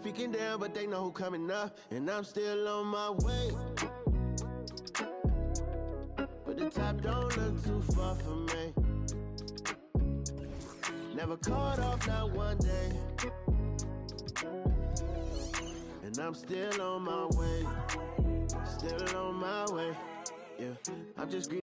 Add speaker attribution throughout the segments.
Speaker 1: speaking down, but they know who coming up, and I'm still on my way. But the top don't look too far from me. Never caught off, not one day. And I'm still on my way. Still on my way. Yeah, I'm just green.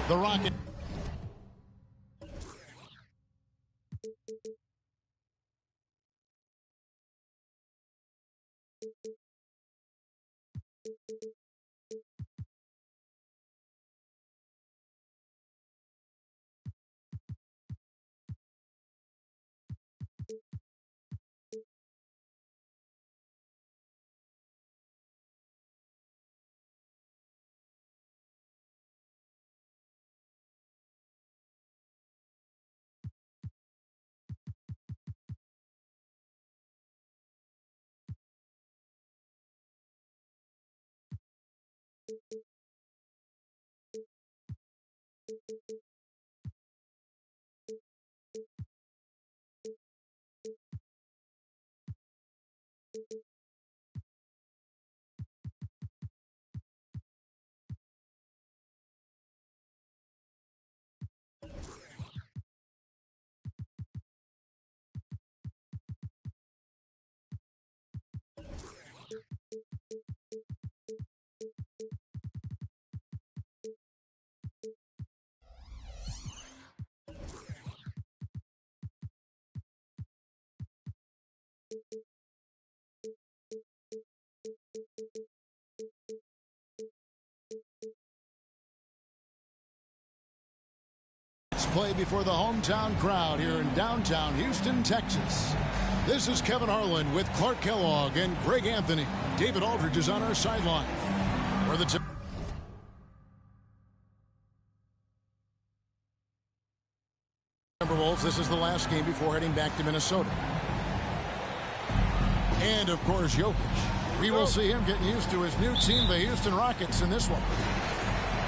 Speaker 2: The Rocket. Play before the hometown crowd here in downtown Houston, Texas. This is Kevin Harlan with Clark Kellogg and Greg Anthony. David Aldridge is on our sideline. For the Timberwolves, this is the last game before heading back to Minnesota. And, of course, Jokic. We will see him getting used to his new team, the Houston Rockets, in this one.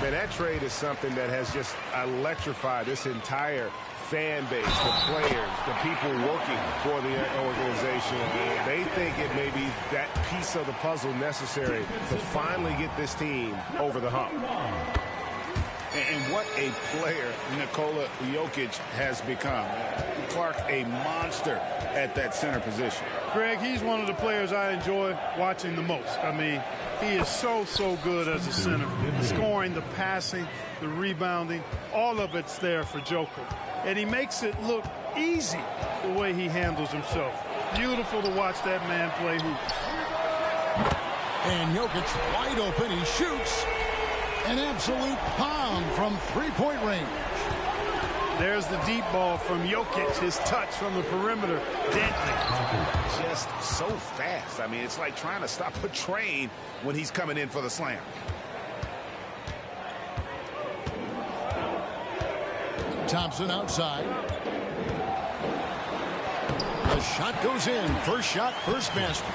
Speaker 3: Man, that trade is something that has just electrified this entire fan base, the players, the people working for the organization. They think it may be that piece of the puzzle necessary to finally get this team over the hump.
Speaker 4: And what a player Nikola Jokic has become. Clark, a monster at that center position.
Speaker 5: Greg, he's one of the players I enjoy watching the most. I mean, he is so good as a center. The scoring, the passing, the rebounding, all of it's there for Joker. And he makes it look easy the way he handles himself. Beautiful to watch that man play hoop.
Speaker 2: And Jokic wide open. He shoots. An absolute pound from three-point range.
Speaker 5: There's the deep ball from Jokic. His touch from the perimeter. Deadly.
Speaker 4: Just so fast. I mean, it's like trying to stop a train when he's coming in for the slam.
Speaker 2: Thompson outside. The shot goes in. First shot, first basket.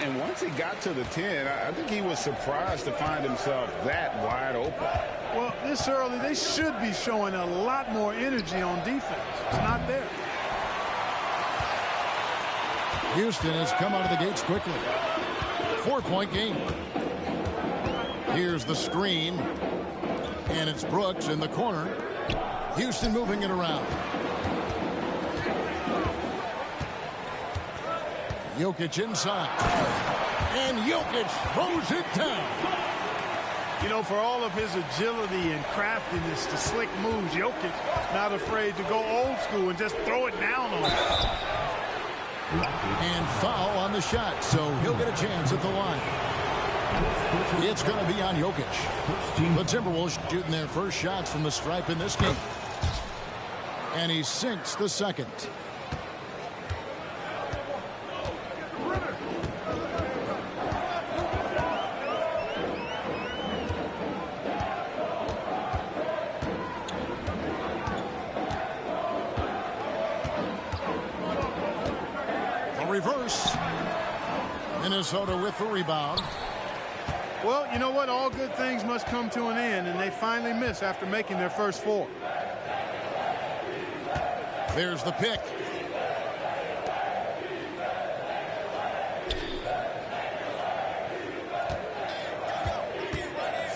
Speaker 4: And once he got to the 10, I think he was surprised to find himself that wide open.
Speaker 5: Well, this early, they should be showing a lot more energy on defense. It's not there.
Speaker 2: Houston has come out of the gates quickly. 4-point game. Here's the screen. And it's Brooks in the corner. Houston moving it around. Jokic inside. And Jokic throws it down.
Speaker 5: You know, for all of his agility and craftiness, the slick moves, Jokic not afraid to go old school and just throw it down on him.
Speaker 2: And foul on the shot, so he'll get a chance at the line. It's going to be on Jokic. The Timberwolves shooting their first shots from the stripe in this game. And he sinks the second. Reverse. Minnesota with the rebound.
Speaker 5: Well, you know what? All good things must come to an end, and they finally miss after making their first four.
Speaker 2: There's the pick.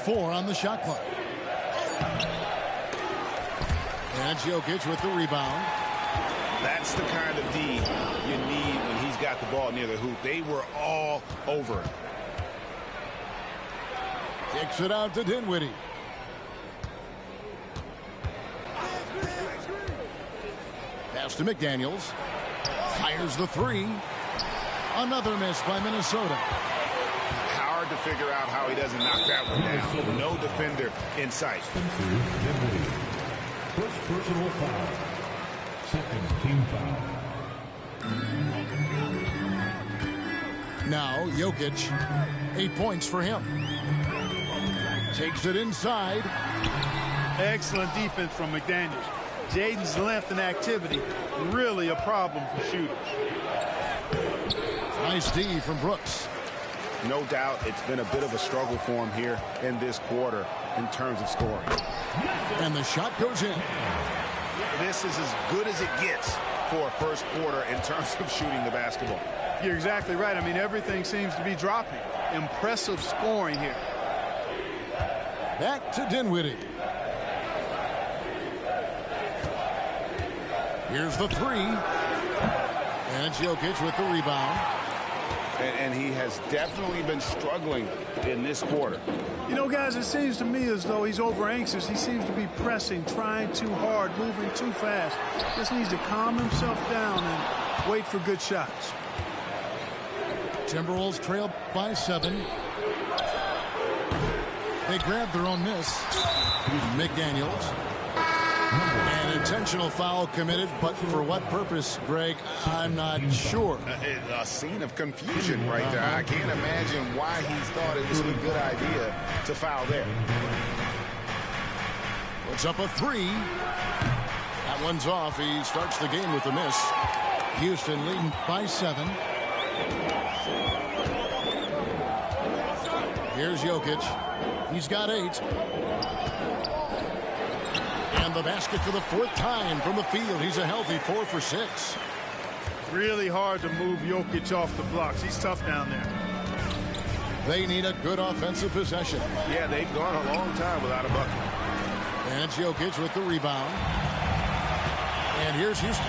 Speaker 2: Four on the shot clock. And Jokic with the rebound.
Speaker 4: That's the kind of D you need when he's got the ball near the hoop. They were all over it.
Speaker 2: Kicks it out to Dinwiddie. Pass to McDaniels. Fires the three. Another miss by Minnesota.
Speaker 4: Hard to figure out how he doesn't knock that one down. No defender in sight.
Speaker 6: First personal foul. Second team foul.
Speaker 2: Now Jokic, 8 points for him. Takes it inside.
Speaker 5: Excellent defense from McDaniels. Jaden's length and activity, really a problem for shooters.
Speaker 2: Nice D from Brooks.
Speaker 3: No doubt it's been a bit of a struggle for him here in this quarter in terms of scoring.
Speaker 2: And the shot goes in.
Speaker 4: This is as good as it gets for a first quarter in terms of shooting the basketball.
Speaker 5: You're exactly right. I mean, everything seems to be dropping. Impressive scoring here.
Speaker 2: Back to Dinwiddie. Here's the three. And it's Jokic with the rebound.
Speaker 3: And he has definitely been struggling in this quarter.
Speaker 5: You know, guys, it seems to me as though he's over anxious. He seems to be pressing, trying too hard, moving too fast. Just needs to calm himself down and wait for good shots.
Speaker 2: Timberwolves trail by 7. They grab their own miss. McDaniels. An intentional foul committed, but for what purpose, Greg, I'm not sure.
Speaker 4: A scene of confusion right there. I can't imagine why he thought it was a good idea to foul there.
Speaker 2: Puts up a three. That one's off. He starts the game with a miss. Houston leading by 7. Here's Jokic. He's got 8. And the basket for the 4th time from the field. He's a healthy 4 for 6.
Speaker 5: Really hard to move Jokic off the blocks. He's tough down there.
Speaker 2: They need a good offensive possession.
Speaker 3: Yeah, they've gone a long time without a bucket.
Speaker 2: And it's Jokic with the rebound. And here's Houston.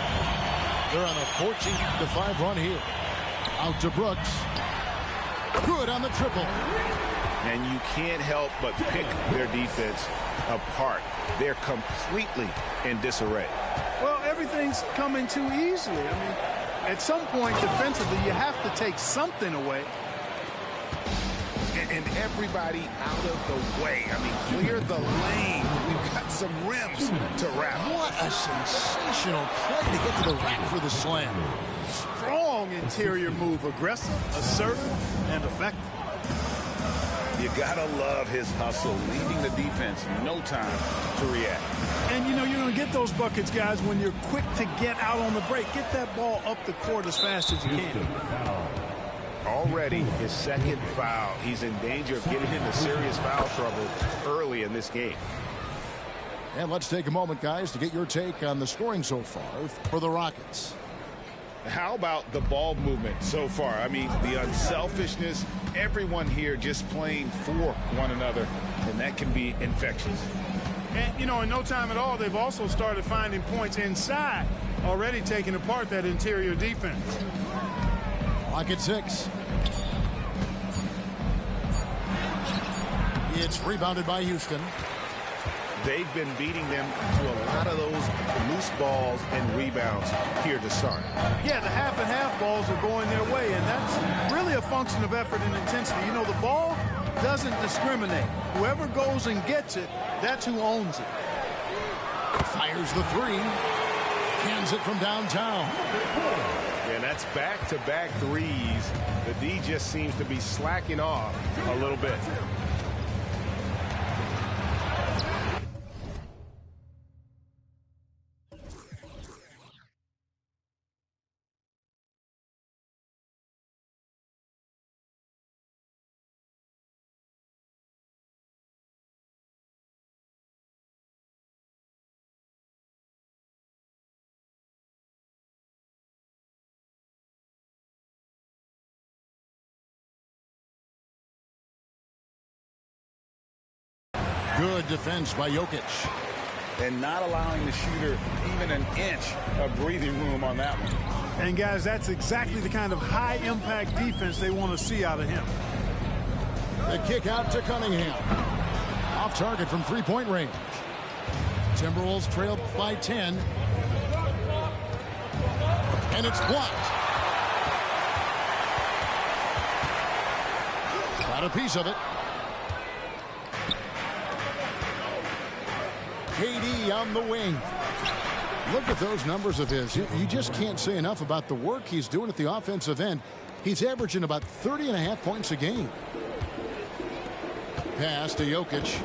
Speaker 2: They're on a 14-5 run here. Out to Brooks. Good on the triple.
Speaker 3: And you can't help but pick their defense apart. They're completely in disarray.
Speaker 5: Well, everything's coming too easily. I mean, at some point defensively, you have to take something away.
Speaker 4: And everybody out of the way. I mean, clear the lane. We've got some rims to wrap.
Speaker 2: What a sensational play to get to the rack for the slam.
Speaker 5: Strong interior move. Aggressive, assertive, and effective.
Speaker 4: You gotta love his hustle, leaving the defense no time to react.
Speaker 5: And, you know, you're going to get those buckets, guys, when you're quick to get out on the break. Get that ball up the court as fast as you can.
Speaker 3: Already his 2nd foul. He's in danger of getting into serious foul trouble early in this game.
Speaker 2: And let's take a moment, guys, to get your take on the scoring so far for the Rockets.
Speaker 4: How about the ball movement so far? I mean, the unselfishness, everyone here just playing for one another, and that can be infectious.
Speaker 5: And, you know, in no time at all, they've also started finding points inside, already taking apart that interior defense.
Speaker 2: Clock at 6. It's rebounded by Houston.
Speaker 3: They've been beating them to a lot of those loose balls and rebounds here to start.
Speaker 5: Yeah, the half and half balls are going their way, and that's really a function of effort and intensity. You know, the ball doesn't discriminate. Whoever goes and gets it, that's who owns it.
Speaker 2: Fires the 3. Cans it from downtown.
Speaker 3: And that's back-to-back threes. The D just seems to be slacking off a little bit.
Speaker 2: Good defense by Jokic.
Speaker 4: And not allowing the shooter even an inch of breathing room on that one.
Speaker 5: And, guys, that's exactly the kind of high-impact defense they want to see out of him.
Speaker 2: The kick out to Cunningham. Off target from three-point range. Timberwolves trail by 10. And it's blocked. Got a piece of it. KD on the wing. Look at those numbers of his. You just can't say enough about the work he's doing at the offensive end. He's averaging about 30.5 points a game. Pass to Jokic.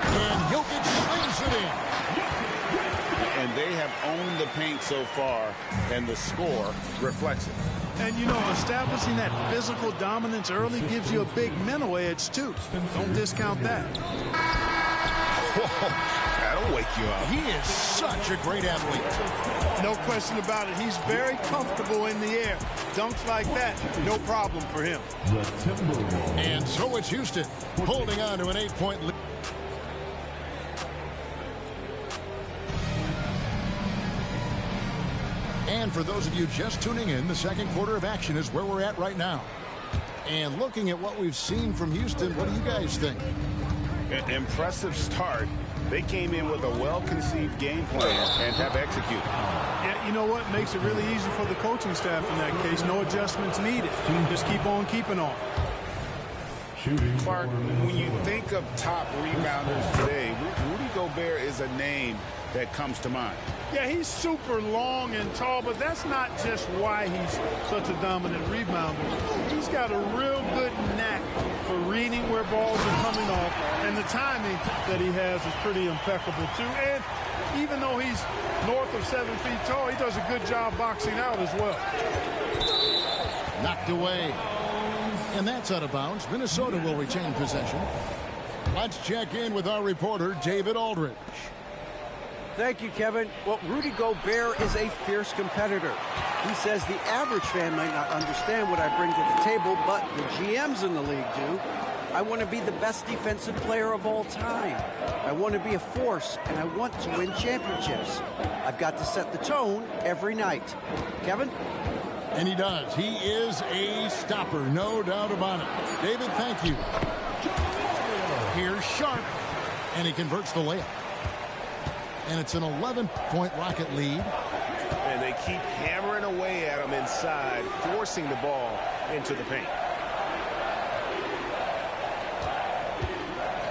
Speaker 2: And Jokic slings it in.
Speaker 4: And they have owned the paint so far, and the score reflects it.
Speaker 5: And, you know, establishing that physical dominance early gives you a big mental edge, too. Don't discount that.
Speaker 4: Whoa, that'll wake you up.
Speaker 2: He is such a great athlete.
Speaker 5: No question about it. He's very comfortable in the air. Dunks like that, no problem for him.
Speaker 2: And so it's Houston holding on to an 8-point lead. And for those of you just tuning in, the second quarter of action is where we're at right now. And looking at what we've seen from Houston, what do you guys think?
Speaker 3: An impressive start. They came in with a well-conceived game plan and have executed.
Speaker 5: Yeah, you know what? Makes it really easy for the coaching staff in that case. No adjustments needed. Just keep on keeping on.
Speaker 4: Clark, when you think of top rebounders today, Rudy Gobert is a name that comes to mind.
Speaker 5: Yeah, he's super long and tall, but that's not just why he's such a dominant rebounder. He's got a real good knack for reading where balls are coming off, and the timing that he has is pretty impeccable, too. And even though he's north of 7 feet tall, he does a good job boxing out as well.
Speaker 2: Knocked away. And that's out of bounds. Minnesota will retain possession. Let's check in with our reporter, David Aldridge.
Speaker 7: Thank you, Kevin. Well, Rudy Gobert is a fierce competitor. He says the average fan might not understand what I bring to the table, but the GMs in the league do. I want to be the best defensive player of all time. I want to be a force, and I want to win championships. I've got to set the tone every night. Kevin?
Speaker 2: And he does. He is a stopper, no doubt about it. David, thank you. Here's Sharp, and he converts the layup. And it's an 11-point Rocket lead.
Speaker 3: And they keep hammering away at him inside, forcing the ball into the paint.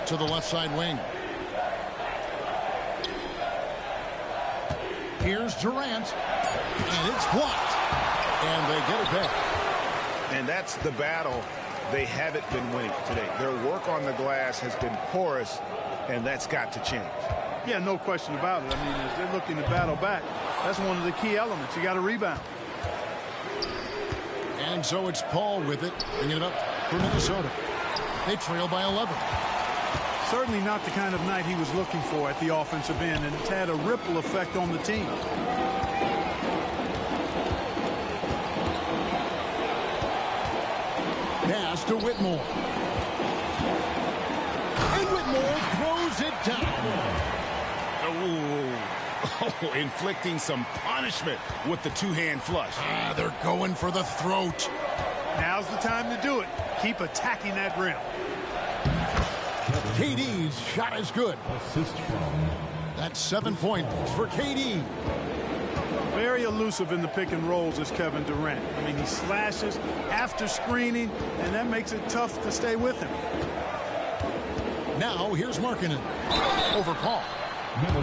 Speaker 2: To the left side wing. Here's Durant, and it's blocked. And they get it back.
Speaker 3: And that's the battle they haven't been winning today. Their work on the glass has been porous, and that's got to change.
Speaker 5: Yeah, no question about it. I mean, as they're looking to battle back, that's one of the key elements. You got to rebound.
Speaker 2: And so it's Paul with it, bringing it up for Minnesota. They trail by 11.
Speaker 5: Certainly not the kind of night he was looking for at the offensive end, and it's had a ripple effect on the team.
Speaker 2: Pass to Whitmore. And Whitmore throws it down.
Speaker 3: Oh, inflicting some punishment with the two-hand flush.
Speaker 2: They're going for the throat.
Speaker 5: Now's the time to do it. Keep attacking that rim.
Speaker 2: KD's shot is good.
Speaker 6: Assist from.
Speaker 2: That's 7 points for KD.
Speaker 5: Very elusive in the pick and rolls is Kevin Durant. I mean, he slashes after screening, and that makes it tough to stay with him.
Speaker 2: Now here's Markkanen over Paul.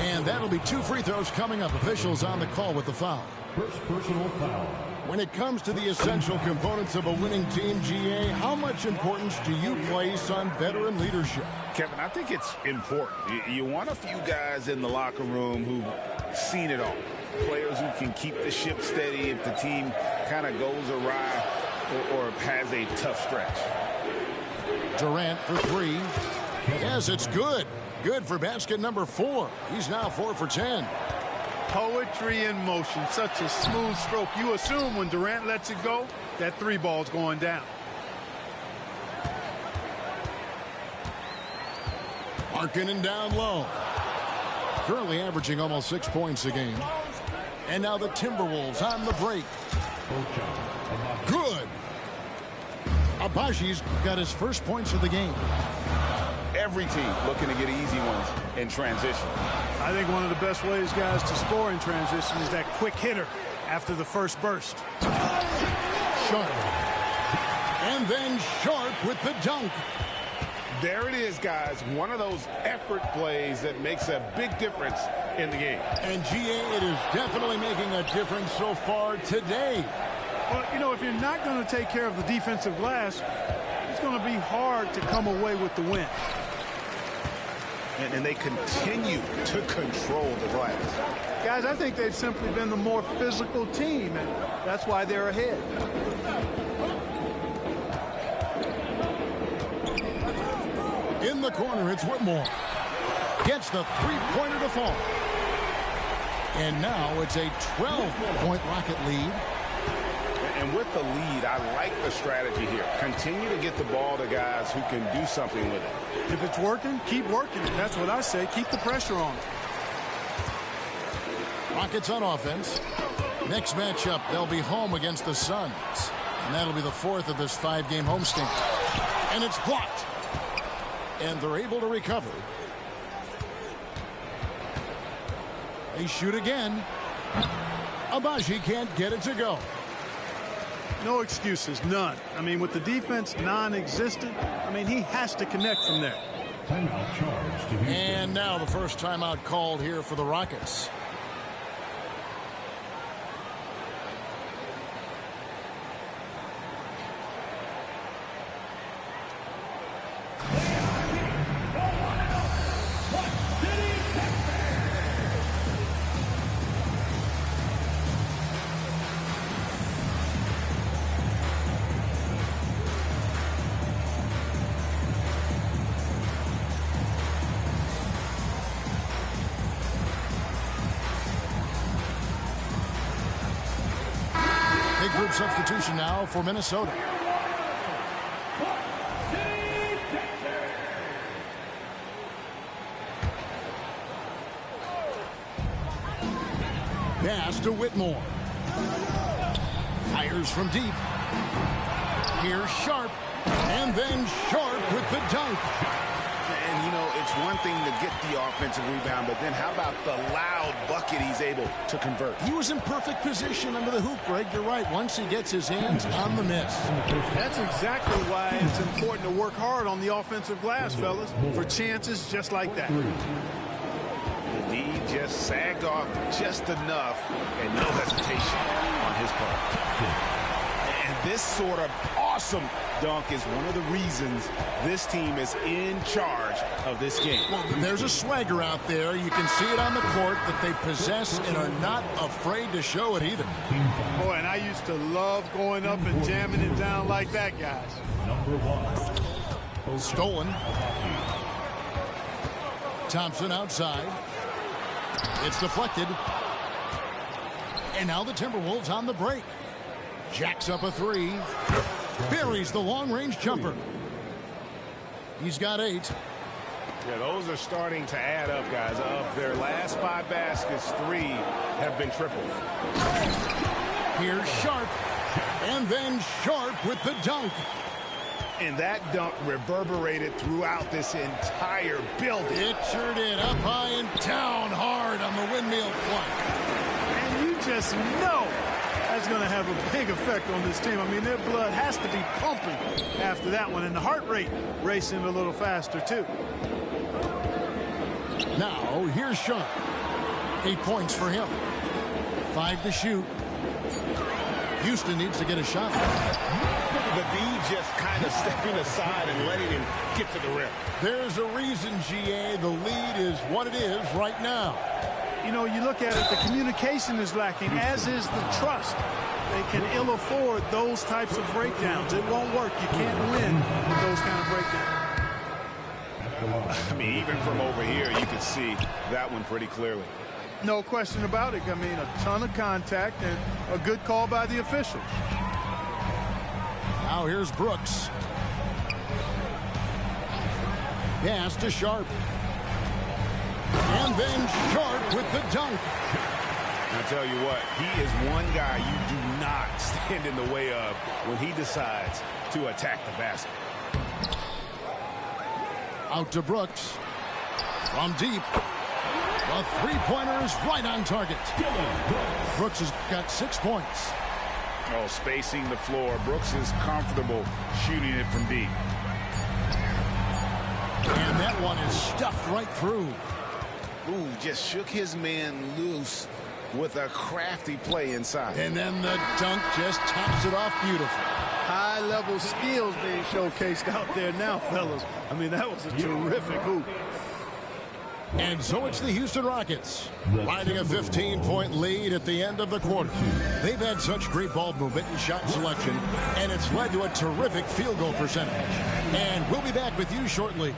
Speaker 2: And that'll be 2 free throws coming up. Officials on the call with the foul.
Speaker 6: First personal foul.
Speaker 2: When it comes to the essential components of a winning team, GA, how much importance do you place on veteran leadership?
Speaker 3: Kevin, I think it's important. You want a few guys in the locker room who've seen it all. Players who can keep the ship steady if the team kind of goes awry or has a tough stretch.
Speaker 2: Durant for 3. Yes, it's good. Good for basket number 4. He's now 4 for 10.
Speaker 5: Poetry in motion. Such a smooth stroke. You assume when Durant lets it go, that 3 ball's going down.
Speaker 2: Markkanen down low. Currently averaging almost 6 points a game. And now the Timberwolves on the break. Good. Abaji's got his first points of the game.
Speaker 3: Every team looking to get easy ones in transition.
Speaker 5: I think one of the best ways, guys, to score in transition is that quick hitter after the first burst.
Speaker 2: Sharp. And then Sharp with the dunk.
Speaker 3: There it is, guys. One of those effort plays that makes a big difference in the game.
Speaker 2: And GA, it is definitely making a difference so far today.
Speaker 5: Well, you know, if you're not going to take care of the defensive glass, it's going to be hard to come away with the win.
Speaker 3: And they continue to control the glass.
Speaker 5: Guys, I think they've simply been the more physical team, and that's why they're ahead.
Speaker 2: In the corner, it's Whitmore. Gets the three-pointer to fall. And now it's a 12-point Rocket lead.
Speaker 3: And with the lead, I like the strategy here. Continue to get the ball to guys who can do something with it.
Speaker 5: If it's working, keep working it. That's what I say. Keep the pressure on it.
Speaker 2: Rockets on offense. Next matchup, they'll be home against the Suns. And that'll be the 4th of this 5-game homestand. And it's blocked. And they're able to recover. They shoot again. Abaji can't get it to go.
Speaker 5: No excuses, none. I mean, with the defense non-existent, I mean, he has to connect from there.
Speaker 6: Timeout charge to Houston.
Speaker 2: And now the first timeout called here for the Rockets. group substitution now for Minnesota. Pass to Whitmore. Fires from deep. Here's Sharp. And then Sharp with the dunk.
Speaker 3: And, you know, it's one thing to get the offensive rebound, but then how about the loud bucket he's able to convert?
Speaker 2: He was in perfect position under the hoop, Greg. You're right. Once he gets his hands on the miss.
Speaker 5: That's exactly why it's important to work hard on the offensive glass, fellas, for chances just like that.
Speaker 3: The D just sagged off just enough and no hesitation on his part. And this sort of awesome dunk is one of the reasons this team is in charge of this game.
Speaker 2: Well, there's a swagger out there. You can see it on the court that they possess and are not afraid to show it either.
Speaker 5: Boy, and I used to love going up and jamming it down like that, guys.
Speaker 6: Number 1.
Speaker 2: Stolen. Thompson outside. It's deflected. And now the Timberwolves on the break. Jacks up a three. Buries the long-range jumper. He's got 8.
Speaker 3: Yeah, those are starting to add up, guys. Of their last 5 baskets, 3 have been triples.
Speaker 2: Here's Sharp. And then Sharp with the dunk.
Speaker 3: And that dunk reverberated throughout this entire building.
Speaker 2: It sure did. Up high and down hard on the windmill play.
Speaker 5: And you just know that's going to have a big effect on this team. I mean, their blood has to be pumping after that one, and the heart rate racing a little faster, too.
Speaker 2: Now, here's Sharp. 8 points for him. 5 to shoot. Houston needs to get a shot.
Speaker 3: The D just kind of stepping aside and letting him get to the rim.
Speaker 2: There's a reason, GA, the lead is what it is right now.
Speaker 5: You know, you look at it, the communication is lacking, as is the trust. They can ill afford those types of breakdowns. It won't work. You can't win with those kind of breakdowns.
Speaker 3: I mean, even from over here, you can see that one pretty clearly.
Speaker 5: No question about it. I mean, a ton of contact and a good call by the officials.
Speaker 2: Now here's Brooks. Pass to Sharp. And then Sharp with the dunk.
Speaker 3: I'll tell you what, he is one guy you do not stand in the way of when he decides to attack the basket.
Speaker 2: Out to Brooks. From deep. The three-pointer is right on target. Brooks has got 6 points.
Speaker 3: Oh, spacing the floor. Brooks is comfortable shooting it from deep.
Speaker 2: And that one is stuffed right through.
Speaker 3: Ooh, just shook his man loose with a crafty play inside.
Speaker 2: And then the dunk just tops it off beautiful.
Speaker 5: High-level skills being showcased out there now, fellas. I mean, that was a terrific hoop.
Speaker 2: And so it's the Houston Rockets riding a 15-point lead at the end of the quarter. They've had such great ball movement and shot selection, and it's led to a terrific field goal percentage. And we'll be back with you shortly.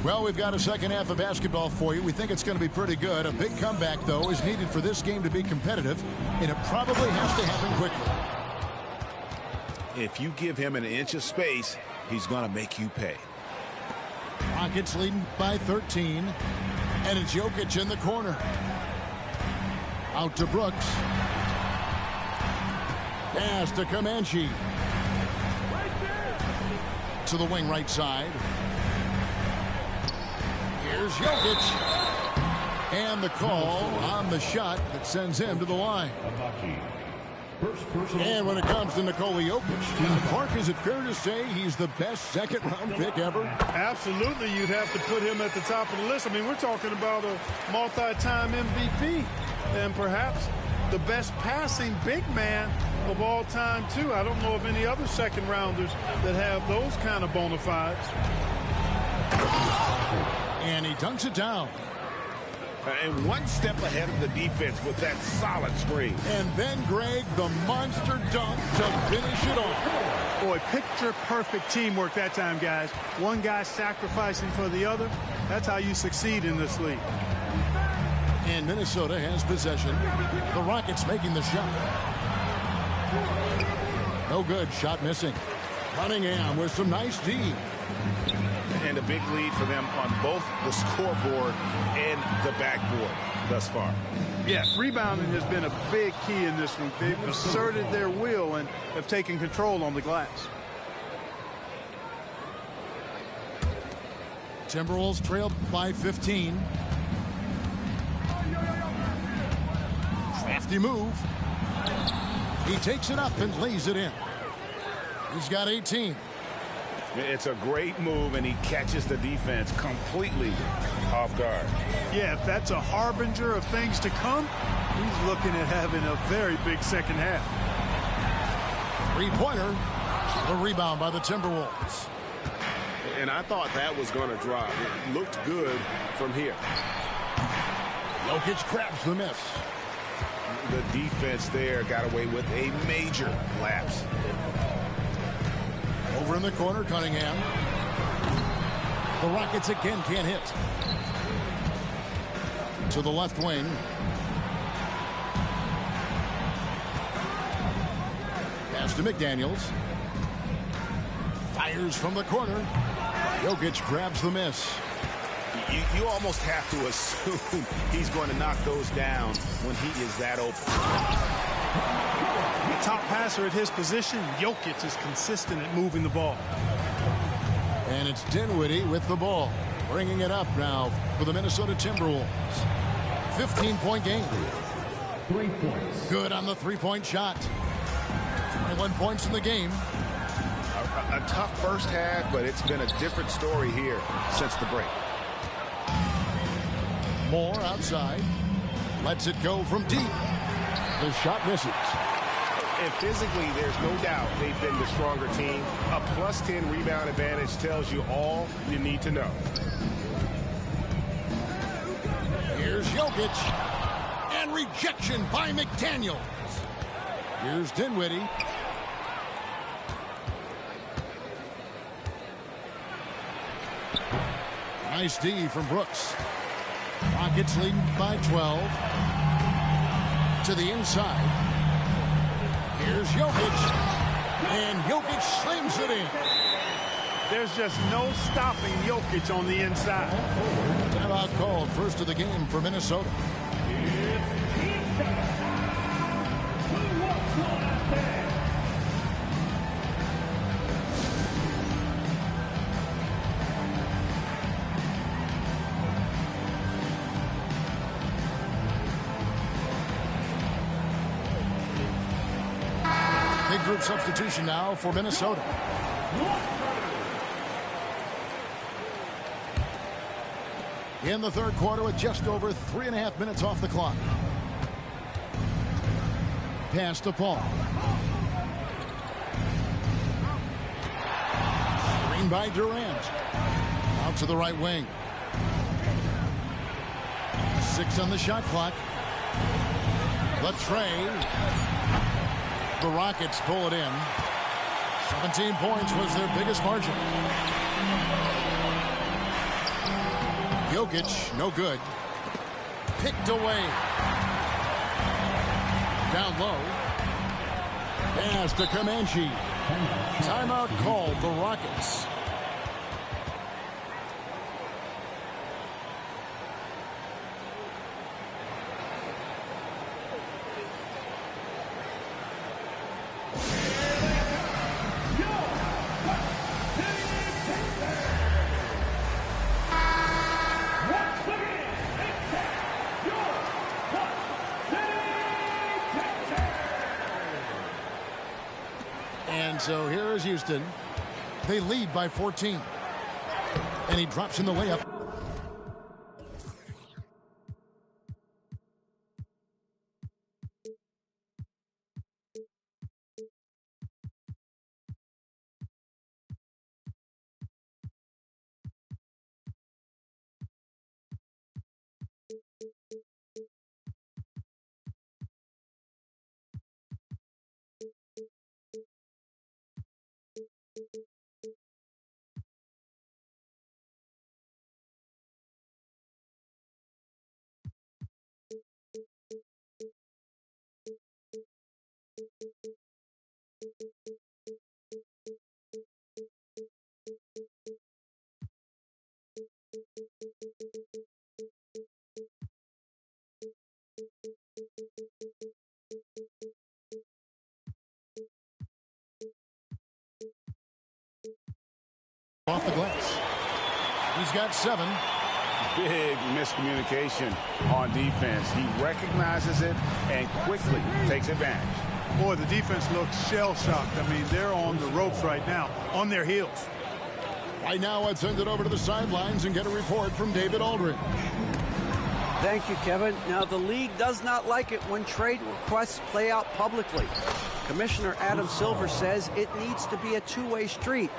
Speaker 2: Well, we've got a second half of basketball for you. We think it's going to be pretty good. A big comeback, though, is needed for this game to be competitive, and it probably has to happen quickly.
Speaker 3: If you give him an inch of space, he's going to make you pay.
Speaker 2: Rockets leading by 13, and it's Jokic in the corner. Out to Brooks. Pass to Comanche. To the wing right side. Here's Jokic. And the call on the shot that sends him to the line. And when it comes to Nikola Jokic, Mark, is it fair to say he's the best second-round pick ever?
Speaker 5: Absolutely, you'd have to put him at the top of the list. I mean, we're talking about a multi-time MVP and perhaps the best passing big man of all time, too. I don't know of any other second-rounders that have those kind of bona fides.
Speaker 2: And he dunks it down.
Speaker 3: And one step ahead of the defense with that solid screen.
Speaker 2: And then, Greg, the monster dunk to finish it off.
Speaker 5: Boy, picture-perfect teamwork that time, guys. One guy sacrificing for the other. That's how you succeed in this league.
Speaker 2: And Minnesota has possession. The Rockets making the shot. No good. Shot missing. Cunningham with some nice D.
Speaker 3: And a big lead for them on both the scoreboard and the backboard thus far.
Speaker 5: Yeah, rebounding has been a big key in this one. They've asserted their will and have taken control on the glass.
Speaker 2: Timberwolves trailed by 15. Crafty move. He takes it up and lays it in. He's got 18.
Speaker 3: It's a great move, and he catches the defense completely off guard.
Speaker 5: Yeah, if that's a harbinger of things to come, he's looking at having a very big second half.
Speaker 2: Three-pointer. The rebound by the Timberwolves.
Speaker 8: And I thought that was going to drop. It looked good from here.
Speaker 2: Jokic grabs the miss.
Speaker 3: The defense there got away with a major lapse.
Speaker 2: Over in the corner, Cunningham. The Rockets again can't hit. To the left wing. Pass to McDaniels. Fires from the corner. Jokic grabs the miss.
Speaker 3: You almost have to assume he's going to knock those down when he is that open.
Speaker 5: The top passer at his position, Jokic, is consistent at moving the ball.
Speaker 2: And it's Dinwiddie with the ball. Bringing it up now for the Minnesota Timberwolves. 15-point game.
Speaker 6: 3 points.
Speaker 2: Good on the three-point shot. 21 points in the game.
Speaker 3: A tough first half, but it's been a different story here since the break.
Speaker 2: Moore outside. Lets it go from deep. The shot misses.
Speaker 3: And physically, there's no doubt they've been the stronger team. A +10 rebound advantage tells you all you need to know.
Speaker 2: Here's Jokic. And rejection by McDaniels. Here's Dinwiddie. Nice D from Brooks. Rockets leading by 12. To the inside. Here's Jokic. And Jokic slams it in.
Speaker 5: There's just no stopping Jokic on the inside.
Speaker 2: Timeout called. First of the game for Minnesota. Big group substitution now for Minnesota. In the third quarter with just over 3.5 minutes off the clock. Pass to Paul. Screen by Durant. Out to the right wing. 6 on the shot clock. Latrey. The Rockets pull it in. 17 points was their biggest margin. Jokic, no good. Picked away. Down low. Pass to Comanche. Timeout called the Rockets. And so here is Houston. They lead by 14. And he drops in the layup. Off the glass. He's got 7.
Speaker 3: Big miscommunication on defense. He recognizes it and quickly takes advantage.
Speaker 5: Boy, the defense looks shell-shocked. I mean, they're on the ropes right now, on their heels.
Speaker 2: Right now, I'd send it over to the sidelines and get a report from David Aldridge.
Speaker 7: Thank you, Kevin. Now, the league does not like it when trade requests play out publicly. Commissioner Adam Silver says it needs to be a two-way street.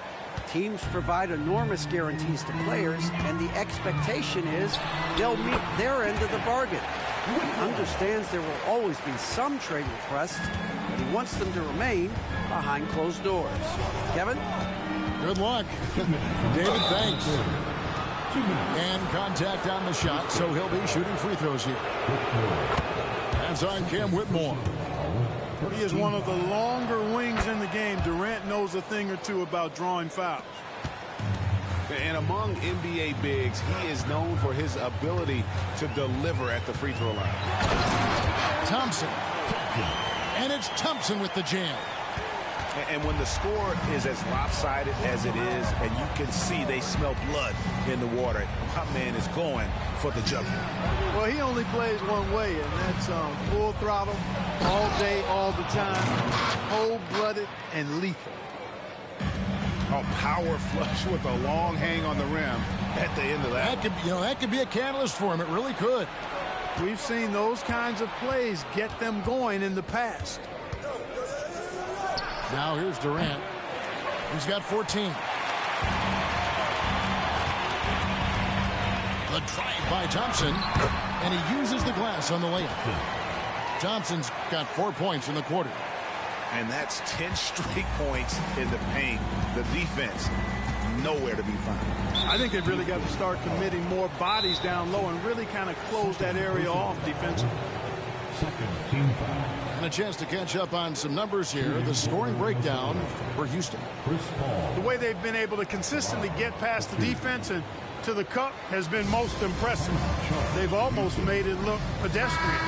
Speaker 7: Teams provide enormous guarantees to players, and the expectation is they'll meet their end of the bargain. He understands there will always be some trade requests, but he wants them to remain behind closed doors. Kevin?
Speaker 2: Good luck. David, thanks. And contact on the shot, so he'll be shooting free throws here. That's on Cam Whitmore.
Speaker 5: He is one of the longer wings in the game. Durant knows a thing or two about drawing fouls.
Speaker 3: And among NBA bigs, he is known for his ability to deliver at the free throw line.
Speaker 2: Thompson. And it's Thompson with the jam.
Speaker 3: And when the score is as lopsided as it is, and you can see they smell blood in the water, my man is going for the jugular.
Speaker 5: Well, he only plays one way, and that's full throttle, all day, all the time, cold-blooded and lethal.
Speaker 3: A power flush with a long hang on the rim at the end of that.
Speaker 2: That could be a catalyst for him. It really could.
Speaker 5: We've seen those kinds of plays get them going in the past.
Speaker 2: Now here's Durant. He's got 14. The drive by Thompson, and he uses the glass on the layup. Thompson's got 4 points in the quarter.
Speaker 3: And that's 10 straight points in the paint. The defense, nowhere to be found.
Speaker 5: I think they've really got to start committing more bodies down low and really kind of close that area off defensively.
Speaker 6: Second team foul.
Speaker 2: And a chance to catch up on some numbers here. The scoring breakdown for Houston.
Speaker 6: Chris Paul.
Speaker 5: The way they've been able to consistently get past the defense and to the cup has been most impressive. They've almost made it look pedestrian.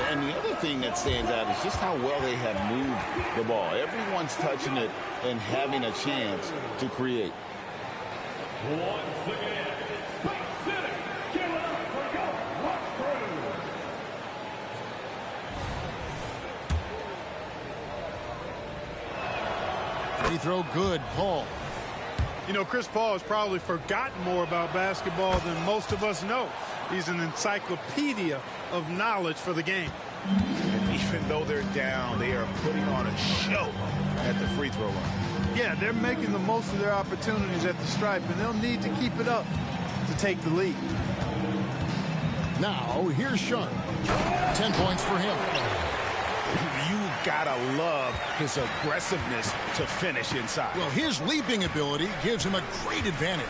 Speaker 9: And the other thing that stands out is just how well they have moved the ball. Everyone's touching it and having a chance to create.
Speaker 6: Once again, Space City, give it up for your Rock Crew.
Speaker 2: Free throw good, Paul.
Speaker 5: You know, Chris Paul has probably forgotten more about basketball than most of us know. He's an encyclopedia of knowledge for the game.
Speaker 3: And even though they're down, they are putting on a show at the free throw line.
Speaker 5: Yeah, they're making the most of their opportunities at the stripe, and they'll need to keep it up to take the lead.
Speaker 2: Now, here's Sean. 10 points for him.
Speaker 3: You gotta love his aggressiveness to finish inside.
Speaker 2: Well, his leaping ability gives him a great advantage.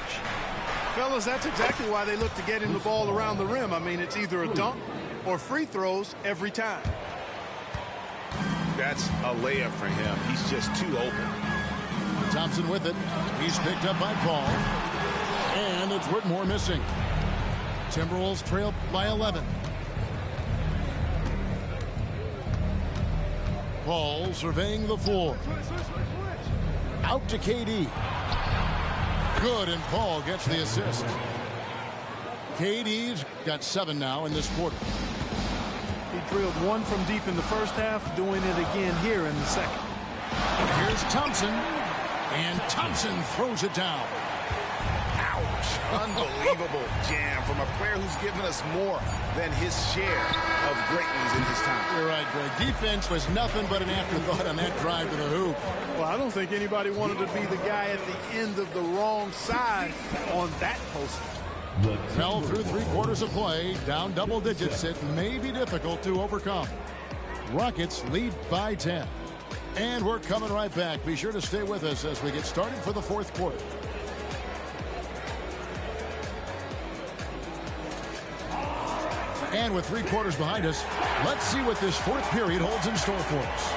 Speaker 5: Fellas, that's exactly why they look to get him the ball around the rim. I mean, it's either a dunk or free throws every time.
Speaker 3: That's a layup for him. He's just too open.
Speaker 2: Thompson with it. He's picked up by Paul. And it's Whitmore missing. Timberwolves trail by 11. Paul surveying the floor. Out to KD. Good, and Paul gets the assist. KD's got 7 now in this quarter.
Speaker 5: He drilled one from deep in the first half, doing it again here in the second.
Speaker 2: Here's Thompson, and Thompson throws it down.
Speaker 3: Ouch. Unbelievable jam from a player who's given us more than his share of great ones in his time.
Speaker 2: You're right, Greg. Defense was nothing but an afterthought on that drive to the hoop.
Speaker 5: Well, I don't think anybody wanted to be the guy at the end of the wrong side on that poster.
Speaker 2: Fell through 3/4 of play, down double digits. It may be difficult to overcome. Rockets lead by 10. And we're coming right back. Be sure to stay with us as we get started for the fourth quarter. And with 3 quarters behind us, let's see what this fourth period holds in store for us.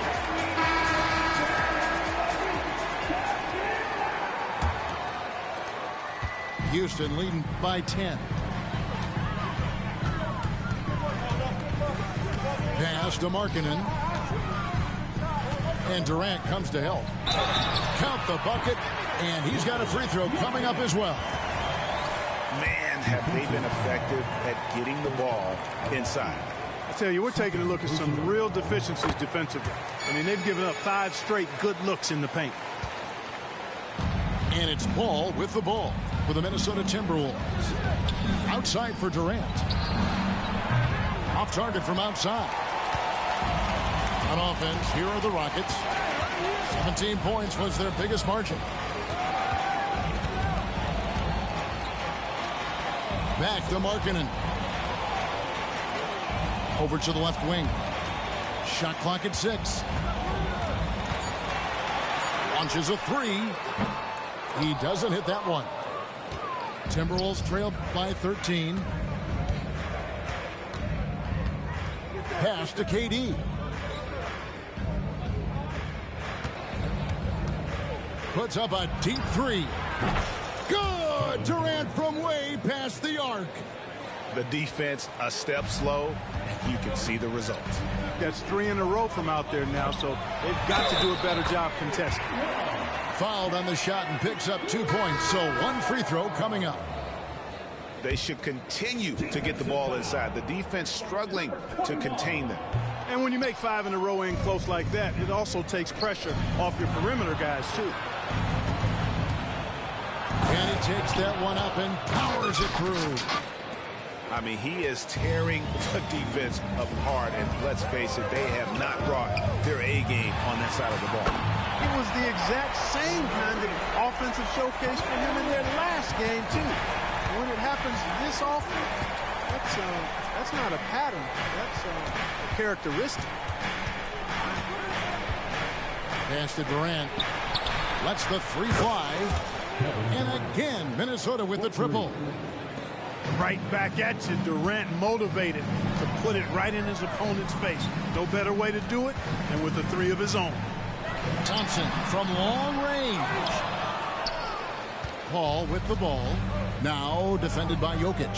Speaker 2: Houston leading by 10. Pass to Markkanen. And Durant comes to help. Count the bucket, and he's got a free throw coming up as well.
Speaker 3: Man, have they been effective at getting the ball inside.
Speaker 5: I tell you, we're taking a look at some real deficiencies defensively. I mean, they've given up 5 straight good looks in the paint.
Speaker 2: And it's Paul with the ball for the Minnesota Timberwolves. Outside for Durant. Off target from outside. On offense, here are the Rockets. 17 points was their biggest margin. Back to Markkanen. Over to the left wing. Shot clock at 6. Launches a 3. He doesn't hit that one. Timberwolves trailed by 13. Pass to KD. Puts up a deep 3. Good! Durant from way past the arc.
Speaker 3: The defense a step slow, and you can see the results.
Speaker 5: That's 3 in a row from out there now, so they've got to do a better job contesting.
Speaker 2: Fouled on the shot and picks up 2 points, so 1 free throw coming up.
Speaker 3: They should continue to get the ball inside. The defense struggling to contain them.
Speaker 5: And when you make 5 in a row in close like that, it also takes pressure off your perimeter guys, too.
Speaker 2: And he takes that one up and powers it through.
Speaker 3: I mean, he is tearing the defense apart, and let's face it, they have not brought their A game on that side of the ball.
Speaker 5: It was the exact same kind of offensive showcase for him in their last game, too. When it happens this often, that's not a pattern. That's a characteristic.
Speaker 2: Pass to Durant. Lets the 3 fly. And again, Minnesota with the triple.
Speaker 5: Right back at you, Durant motivated to put it right in his opponent's face. No better way to do it than with a 3 of his own.
Speaker 2: Thompson from long range. Paul with the ball. Now defended by Jokic.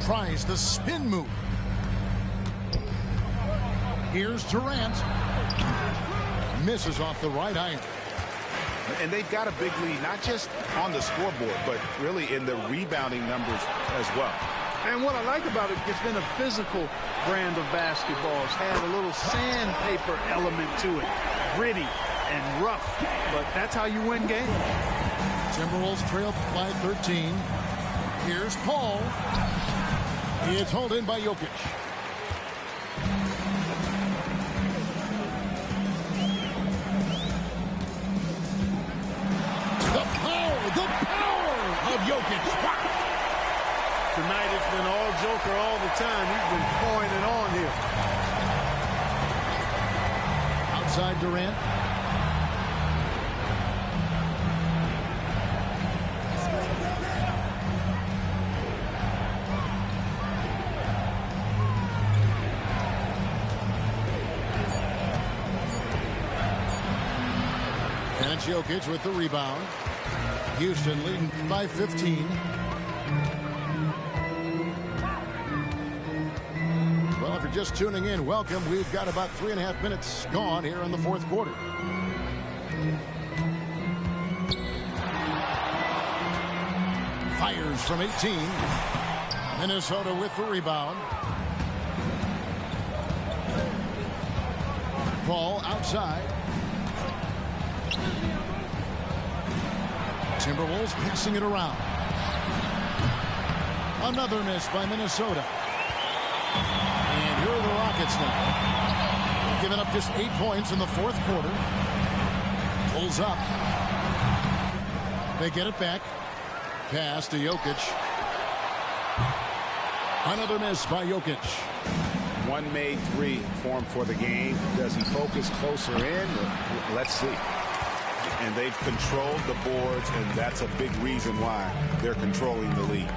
Speaker 2: Tries the spin move. Here's Durant. Misses off the right iron.
Speaker 3: And they've got a big lead, not just on the scoreboard, but really in the rebounding numbers as well.
Speaker 5: And what I like about it, it's been a physical brand of basketball. It's had a little sandpaper element to it. Gritty and rough, but that's how you win games.
Speaker 2: Timberwolves trail by 13. Here's Paul. It's hauled in by Jokic. The power of Jokic.
Speaker 5: Tonight it's been all Joker all the time. He's been pouring it on here.
Speaker 2: Outside Durant. And it's Jokic with the rebound. Houston leading by 15. Well, if you're just tuning in, welcome. We've got about 3.5 minutes gone here in the fourth quarter. Fires from 18. Minnesota with the rebound. Ball outside. Timberwolves passing it around. Another miss by Minnesota. And here are the Rockets now. Giving up just 8 points in the fourth quarter. Pulls up. They get it back. Pass to Jokic. Another miss by Jokic.
Speaker 3: One made 3 formed for the game. Does he focus closer in? Let's see. And they've controlled the boards, and that's a big reason why they're controlling the lead.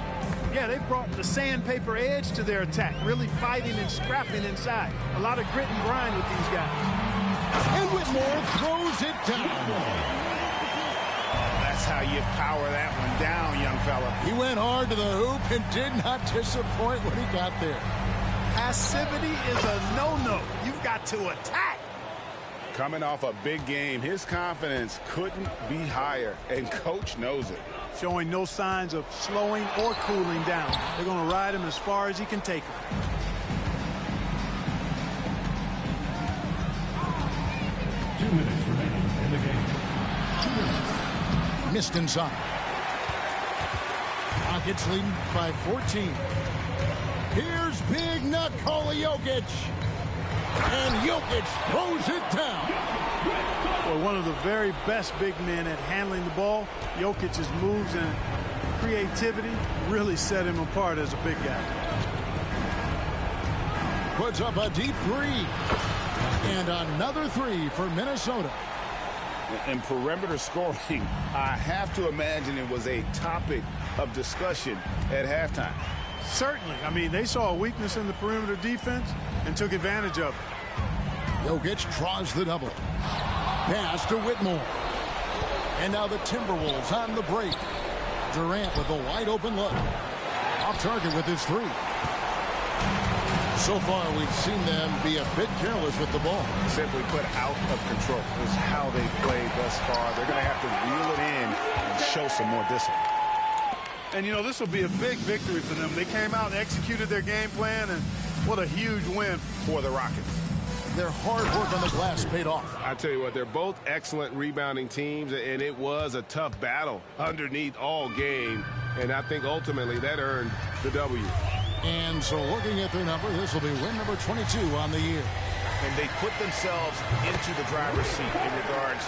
Speaker 5: Yeah, they've brought the sandpaper edge to their attack, really fighting and scrapping inside. A lot of grit and grind with these guys.
Speaker 2: And Whitmore throws it down.
Speaker 3: That's
Speaker 4: That's how you power that one down, young fella.
Speaker 2: He went hard to the hoop and did not disappoint when he got there.
Speaker 5: Passivity is a no-no. You've got to attack.
Speaker 3: Coming off a big game, his confidence couldn't be higher, and coach knows it.
Speaker 5: Showing no signs of slowing or cooling down. They're going to ride him as far as he can take him.
Speaker 2: Missed inside. Rockets leading by 14. Here's big Nikola Jokic. And Jokic throws it down.
Speaker 5: Well, one of the very best big men at handling the ball. Jokic's moves and creativity really set him apart as a big guy.
Speaker 2: Puts up a deep three. And another three for Minnesota.
Speaker 3: And perimeter scoring, I have to imagine it was a topic of discussion at halftime.
Speaker 5: Certainly. I mean, they saw a weakness in the perimeter defense and took advantage of it.
Speaker 2: Jokic draws the double. Pass to Whitmore. And now the Timberwolves on the break. Durant with a wide open look. Off target with his three. So far, we've seen them be a bit careless with the ball.
Speaker 3: Simply put, out of control is how they played thus far. They're going to have to reel it in and show some more discipline.
Speaker 5: And, you know, this will be a big victory for them. They came out and executed their game plan, and what a huge win for the Rockets.
Speaker 2: Their hard work on the glass paid off.
Speaker 3: I tell you what, they're both excellent rebounding teams, and it was a tough battle underneath all game. And I think ultimately that earned the W.
Speaker 2: And so looking at their number, this will be win number 22 on the year.
Speaker 4: And they put themselves into the driver's seat in regards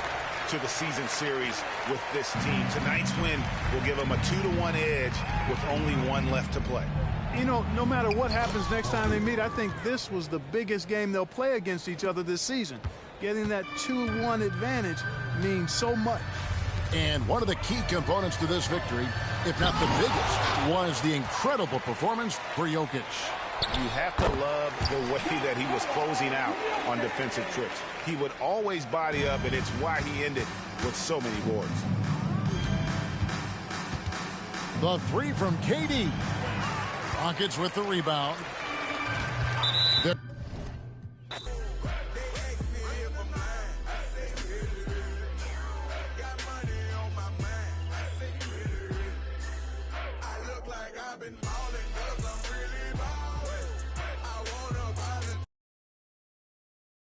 Speaker 4: to the season series with this team. Tonight's win will give them a 2-1 edge with only one left to play.
Speaker 5: You know, no matter what happens next time they meet, I think this was the biggest game they'll play against each other this season. Getting that 2-1 advantage means so much.
Speaker 2: And one of the key components to this victory, if not the biggest, was the incredible performance for Jokic.
Speaker 3: You have to love the way that he was closing out on defensive trips. He would always body up, and it's why he ended with so many boards.
Speaker 2: The three from KD. Rockets with the rebound.